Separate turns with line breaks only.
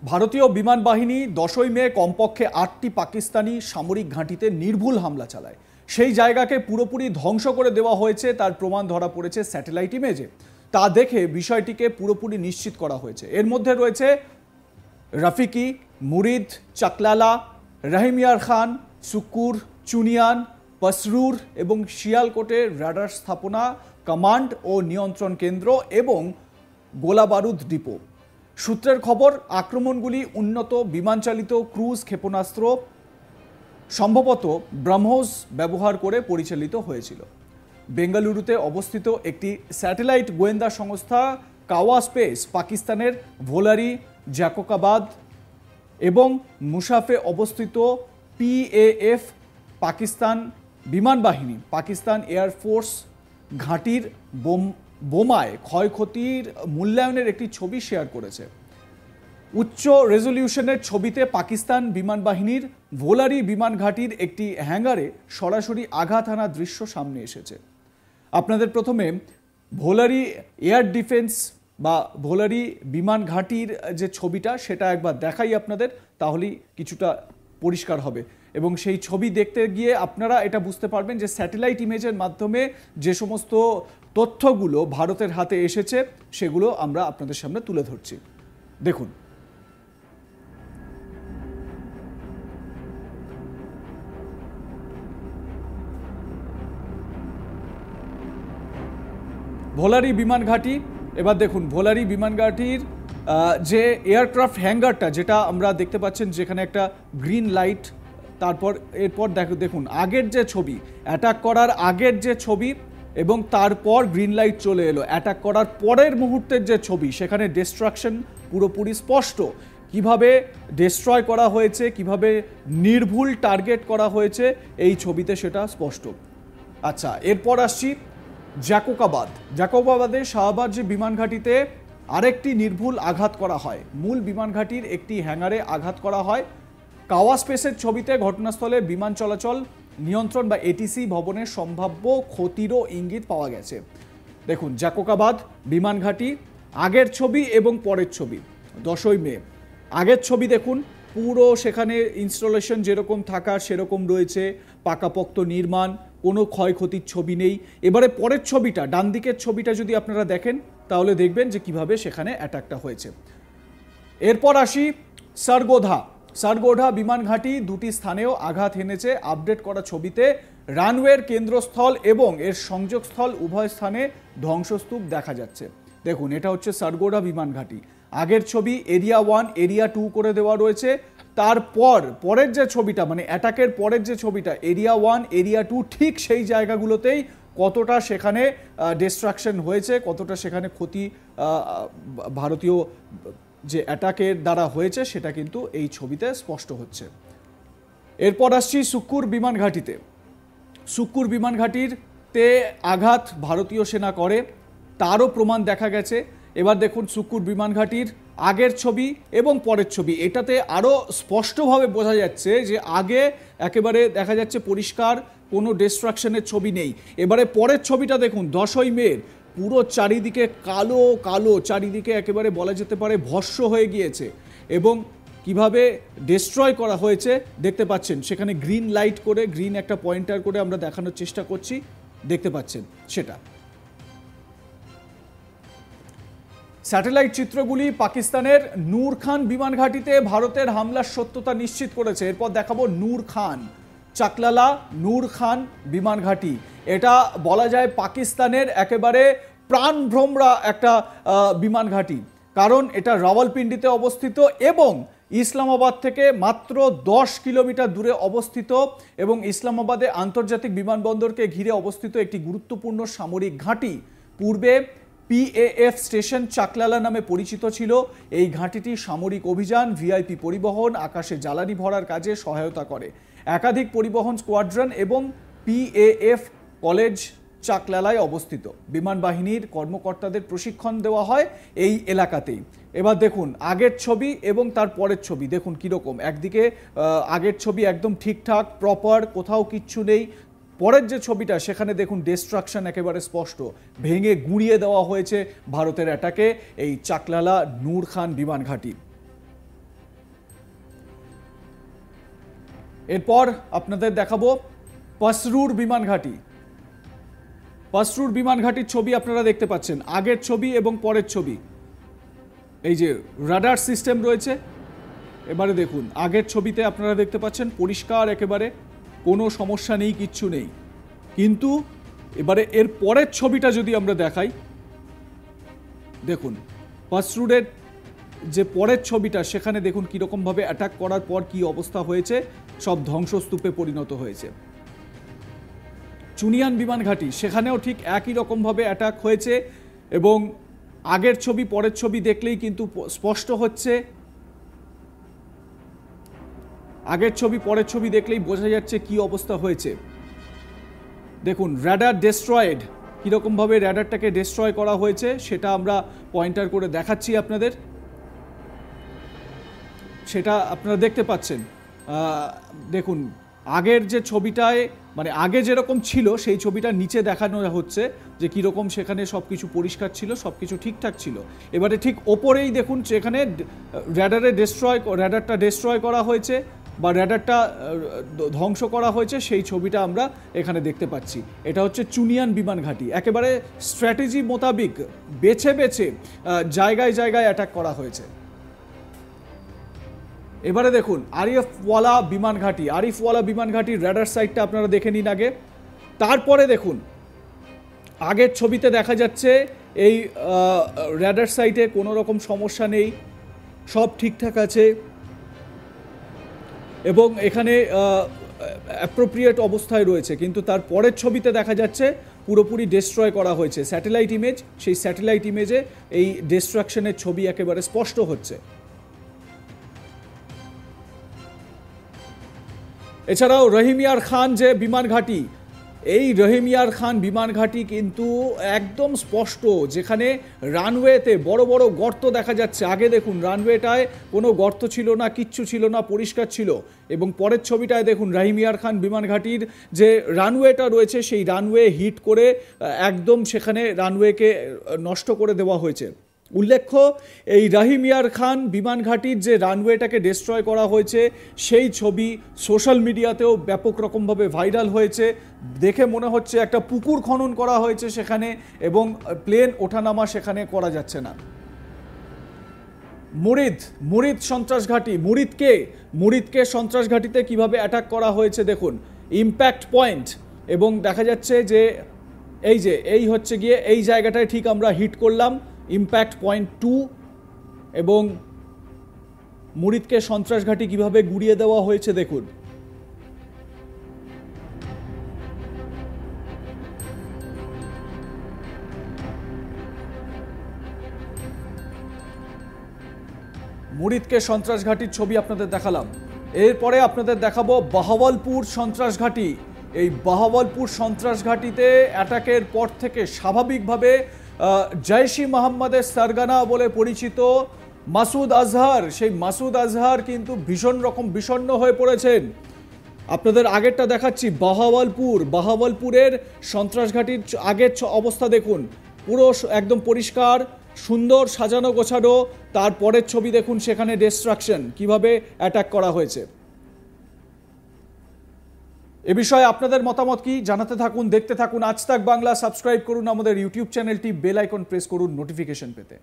ভারতীয় বিমান বাহিনী 10ই মে কমপক্ষে 8টি পাকিস্তানি সামরিক ঘাঁটিতে নির্ভুল হামলা চালায়। সেই জায়গাকে পুরোপুরি ধ্বংস করে দেওয়া হয়েছে, তার প্রমাণ ধরা পড়েছে স্যাটেলাইট ইমেজে। তা দেখে বিষয়টিকে পুরোপুরি নিশ্চিত করা হয়েছে। এর মধ্যে রয়েছে রফিকি, মুরিদ, চাকলালা, রহিমিয়ার খান, সুকুর, চুনিয়ান, পসরুর এবং শিয়ালকোটের রাডার স্থাপনা, কমান্ড ও নিয়ন্ত্রণ কেন্দ্র এবং গোলাবারুদ ডিপো। সূত্রের খবর, আক্রমণগুলি উন্নত বিমানচালিত ক্রুজ ক্ষেপণাস্ত্র সম্ভবত ব্রহ্মোস ব্যবহার করে পরিচালিত হয়েছিল। বেঙ্গালুরুতে অবস্থিত একটি স্যাটেলাইট গোয়েন্দা সংস্থা কাওয়া স্পেস পাকিস্তানের ভোলারি, জ্যাকোবাদ এবং মুশাফে অবস্থিত PAF পাকিস্তান বিমান বাহিনী, পাকিস্তান এয়ারফোর্স ঘাঁটির বোমায় ক্ষয়ক্ষতির মূল্যায়নের একটি ছবি শেয়ার করেছে। উচ্চ রেজলিউশনের ছবিতে পাকিস্তান বিমান বাহিনীর ভোলারি বিমান ঘাঁটির একটি হ্যাঙ্গারে সরাসরি আঘাত হানা দৃশ্য সামনে এসেছে। আপনাদের প্রথমে ভোলারি এয়ার ডিফেন্স বা ভোলারি বিমান ঘাঁটির যে ছবিটা সেটা একবার দেখাই আপনাদের, তাহলেই কিছুটা পরিষ্কার হবে। এবং সেই ছবি দেখতে গিয়ে আপনারা এটা বুঝতে পারবেন যে স্যাটেলাইট ইমেজের মাধ্যমে যে সমস্ত তথ্যগুলো ভারতের হাতে এসেছে সেগুলো আমরা আপনাদের সামনে তুলে ধরছি। দেখুন, ভোলারি বিমান ঘাঁটি। এবার দেখুন ভোলারি বিমান ঘাঁটির যে এয়ারক্রাফট হ্যাঙ্গারটা যেটা আমরা দেখতে পাচ্ছেন, যেখানে একটা গ্রিন লাইট, তারপর এরপর দেখুন আগের যে ছবি, অ্যাটাক করার আগের যে ছবি এবং তারপর গ্রিন লাইট চলে এলো। অ্যাটাক করার পরের মুহূর্তের যে ছবি, সেখানে ডিস্ট্রাকশন পুরোপুরি স্পষ্ট। কিভাবে ডিস্ট্রয় করা হয়েছে, কিভাবে নির্ভুল টার্গেট করা হয়েছে এই ছবিতে সেটা স্পষ্ট। আচ্ছা, এরপর আসছি জ্যাকোবাদে শাহবাজ যে বিমান ঘাঁটিতে আরেকটি নির্ভুল আঘাত করা হয়। মূল বিমান ঘাঁটির একটি হ্যাঙ্গারে আঘাত করা হয়। কাওয়া স্পেসের ছবিতে ঘটনাস্থলে বিমান চলাচল নিয়ন্ত্রণ বা ATC ভবনের সম্ভাব্য ক্ষতিরও ইঙ্গিত পাওয়া গেছে। দেখুন জ্যাকোবাদ বিমান ঘাঁটি আগের ছবি এবং পরের ছবি 10ই মে। আগের ছবি দেখুন, পুরো সেখানে ইনস্টলেশন যেরকম থাকার সেরকম রয়েছে, পাকাপোক্ত নির্মাণ, কোনো ক্ষয়ক্ষতির ছবি নেই। এবারে পরের ছবিটা, ডান দিকের ছবিটা যদি আপনারা দেখেন তাহলে দেখবেন যে কিভাবে সেখানে অ্যাটাকটা হয়েছে। এরপর আসি সারগোধা বিমান ঘাঁটি দুটি স্থানেও আঘাত হেনেছে। আপডেট করা ছবিতে রানওয়ের কেন্দ্রস্থল এবং এর সংযোগস্থল উভয় স্থানে ধ্বংসস্তূপ দেখা যাচ্ছে। দেখুন, এটা হচ্ছে সারগোধা বিমান ঘাঁটি। আগের ছবি এরিয়া 1, এরিয়া 2 করে দেওয়া রয়েছে। তারপর পরের যে ছবিটা, মানে অ্যাটাকের পরের যে ছবিটা, এরিয়া 1, এরিয়া 2, ঠিক সেই জায়গাগুলোতেই কতটা সেখানে ডিস্ট্রাকশন হয়েছে, কতটা সেখানে ক্ষতি ভারতীয় যে অ্যাটাকের দ্বারা হয়েছে সেটা কিন্তু এই ছবিতে স্পষ্ট হচ্ছে। এরপর আসছি সুকুর বিমান ঘাঁটিতে। সুকুর বিমান ঘাঁটিতে আঘাত ভারতীয় সেনা করে, তারও প্রমাণ দেখা গেছে। এবার দেখুন সুকুর বিমান ঘাঁটির আগের ছবি এবং পরের ছবি, এটাতে আরও স্পষ্টভাবে বোঝা যাচ্ছে যে আগে একেবারে দেখা যাচ্ছে পরিষ্কার, কোনো ডিস্ট্রাকশনের ছবি নেই। এবারে পরের ছবিটা দেখুন 10ই মের, পুরো চারিদিকে কালো কালো, চারিদিকে একেবারে বলা যেতে পারে ভস্ম হয়ে গিয়েছে। এবং কিভাবে ডিস্ট্রয় করা হয়েছে দেখতে পাচ্ছেন, সেখানে গ্রিন লাইট করে, গ্রিন একটা পয়েন্টার করে আমরা দেখানোর চেষ্টা করছি, দেখতে পাচ্ছেন সেটা। স্যাটেলাইট চিত্রগুলি পাকিস্তানের নূর খান বিমান ঘাঁটিতে ভারতের হামলার সত্যতা নিশ্চিত করেছে। এরপর দেখাবো নূর খান, চাকলালা নূর খান বিমান ঘাঁটি। এটা বলা যায় পাকিস্তানের একেবারে প্রাণভ্রমরা একটা বিমান ঘাঁটি, কারণ এটা রাওয়ালপিন্ডিতে অবস্থিত এবং ইসলামাবাদ থেকে মাত্র 10 কিলোমিটার দূরে অবস্থিত এবং ইসলামাবাদে আন্তর্জাতিক বিমানবন্দরকে ঘিরে অবস্থিত একটি গুরুত্বপূর্ণ সামরিক ঘাঁটি। পূর্বে PAF স্টেশন চাকলালা নামে পরিচিত ছিল। এই ঘাঁটিটি সামরিক অভিযান, VIP পরিবহন, আকাশে জ্বালানি ভরার কাজে সহায়তা করে। একাধিক পরিবহন স্কোয়াড্রন এবং PAF কলেজ চাকলালায় অবস্থিত। বিমান বাহিনীর কর্মকর্তাদের প্রশিক্ষণ দেওয়া হয় এই এলাকাতেই। এবার দেখুন আগের ছবি এবং তার পরের ছবি দেখুন কীরকম। একদিকে আগের ছবি একদম ঠিকঠাক প্রপার, কোথাও কিচ্ছু নেই। পরের যে ছবিটা সেখানে দেখুন ডিস্ট্রাকশন একেবারে স্পষ্ট, ভেঙে গুঁড়িয়ে দেওয়া হয়েছে ভারতের অ্যাটাকে এই চাকলালা নূর খান বিমান ঘাঁটি। এরপর আপনাদের দেখাবো পাসরুর বিমান ঘাঁটি। পাসরুর বিমান ঘাঁটির ছবি আপনারা দেখতে পাচ্ছেন, আগের ছবি এবং পরের ছবি। এই যে রাডার সিস্টেম রয়েছে, এবারে দেখুন আগের ছবিতে আপনারা দেখতে পাচ্ছেন পরিষ্কার, একেবারে কোনো সমস্যা নেই, কিচ্ছু নেই। কিন্তু এবারে এর পরের ছবিটা যদি আমরা দেখাই, দেখুন পাসরুরের যে পরের ছবিটা, সেখানে দেখুন কীরকমভাবে অ্যাটাক করার পর কি অবস্থা হয়েছে, সব ধ্বংসস্তূপে পরিণত হয়েছে। চুনিয়ান বিমান ঘাঁটি, সেখানেও ঠিক একই রকমভাবে অ্যাটাক হয়েছে এবং আগের ছবি পরের ছবি দেখলেই কিন্তু স্পষ্ট হচ্ছে, আগের ছবি পরের ছবি দেখলেই বোঝা যাচ্ছে কি অবস্থা হয়েছে। দেখুন র্যাডার ডেস্ট্রয়েড, কীরকমভাবে র্যাডারটাকে ডেস্ট্রয় করা হয়েছে সেটা আমরা পয়েন্টার করে দেখাচ্ছি আপনাদের, সেটা আপনারা দেখতে পাচ্ছেন। দেখুন আগের যে ছবিটায়, মানে আগে যেরকম ছিল সেই ছবিটা নিচে দেখানো হচ্ছে যে কীরকম সেখানে সব কিছু পরিষ্কার ছিল, সব কিছু ঠিকঠাক ছিল। এবারে ঠিক ওপরেই দেখুন সেখানে র্যাডারটা ডেস্ট্রয় করা হয়েছে বা র্যাডারটা ধ্বংস করা হয়েছে, সেই ছবিটা আমরা এখানে দেখতে পাচ্ছি। এটা হচ্ছে চুনিয়ান বিমান ঘাঁটি, একেবারে স্ট্র্যাটেজি মোতাবিক বেছে বেছে জায়গায় জায়গায় অ্যাটাক করা হয়েছে। এবারে দেখুন আরিফওয়ালা বিমান ঘাঁটি, আরিফওয়ালা বিমান ঘাঁটির র্যাডার সাইটটা আপনারা দেখে নিন আগে। তারপরে দেখুন আগের ছবিতে দেখা যাচ্ছে এই র্যাডার সাইটে কোনো রকম সমস্যা নেই, সব ঠিকঠাক আছে এবং এখানে অ্যাপ্রোপ্রিয়েট অবস্থায় রয়েছে। কিন্তু তার পরের ছবিতে দেখা যাচ্ছে পুরোপুরি ডিস্ট্রয় করা হয়েছে। স্যাটেলাইট ইমেজ, সেই স্যাটেলাইট ইমেজে এই ডিস্ট্রাকশনের ছবি একেবারে স্পষ্ট হচ্ছে। এছাড়াও রহিমিয়ার খান যে বিমান ঘাঁটি, এই রহিমিয়ার খান বিমান ঘাঁটি কিন্তু একদম স্পষ্ট, যেখানে রানওয়েতে বড় বড় গর্ত দেখা যাচ্ছে। আগে দেখুন রানওয়েটায় কোনো গর্ত ছিল না, কিচ্ছু ছিল না, পরিষ্কার ছিল। এবং পরের ছবিটায় দেখুন রহিমিয়ার খান বিমান ঘাঁটির যে রানওয়েটা রয়েছে, সেই রানওয়ে হিট করে একদম সেখানে রানওয়েকে নষ্ট করে দেওয়া হয়েছে। উল্লেখ্য, এই রহিমিয়ার খান বিমান ঘাঁটির যে রানওয়েটাকে ডিস্ট্রয় করা হয়েছে, সেই ছবি সোশ্যাল মিডিয়াতেও ব্যাপক রকমভাবে ভাইরাল হয়েছে। দেখে মনে হচ্ছে একটা পুকুর খনন করা হয়েছে সেখানে এবং প্লেন ওঠানামা সেখানে করা যাচ্ছে না। মুরিদ সন্ত্রাস ঘাঁটি, মুরিদকে সন্ত্রাস ঘাঁটিতে কিভাবে অ্যাটাক করা হয়েছে দেখুন, ইম্প্যাক্ট পয়েন্ট, এবং দেখা যাচ্ছে যে এই হচ্ছে গিয়ে এই জায়গাটায় ঠিক আমরা হিট করলাম, ইম্প্যাক্ট পয়েন্ট 2, এবং মুরিদকে সন্ত্রাস ঘাঁটি কিভাবে গুড়িয়ে দেওয়া হয়েছে দেখুন। মুরিদকে সন্ত্রাস ঘাঁটির ছবি আপনাদের দেখালাম। এরপরে আপনাদের দেখাবো বাহাওয়ালপুর সন্ত্রাস ঘাঁটি। এই বাহাওয়ালপুর সন্ত্রাস ঘাঁটিতে অ্যাটাকের পর থেকে স্বাভাবিকভাবে জৈশ-ই মোহাম্মদের সরগনা বলে পরিচিত মাসুদ আজহার, সেই মাসুদ আজহার কিন্তু ভীষণ রকম বিষণ্ণ হয়ে পড়েছেন। আপনাদের আগেরটা দেখাচ্ছি, বাহাওয়ালপুরের সন্ত্রাস ঘাঁটির আগের অবস্থা দেখুন, পুরো একদম পরিষ্কার, সুন্দর, সাজানো গোছানো। তারপরের ছবি দেখুন, সেখানে ডিস্ট্রাকশন, কিভাবে অ্যাটাক করা হয়েছে। এ বিষয়ে আপনাদের মতামত কি জানাতে থাকুন, দেখতে থাকুন আজ তাক বাংলা। সাবস্ক্রাইব করুন আমাদের ইউটিউব চ্যানেলটি, বেল আইকন প্রেস করুন নোটিফিকেশন পেতে।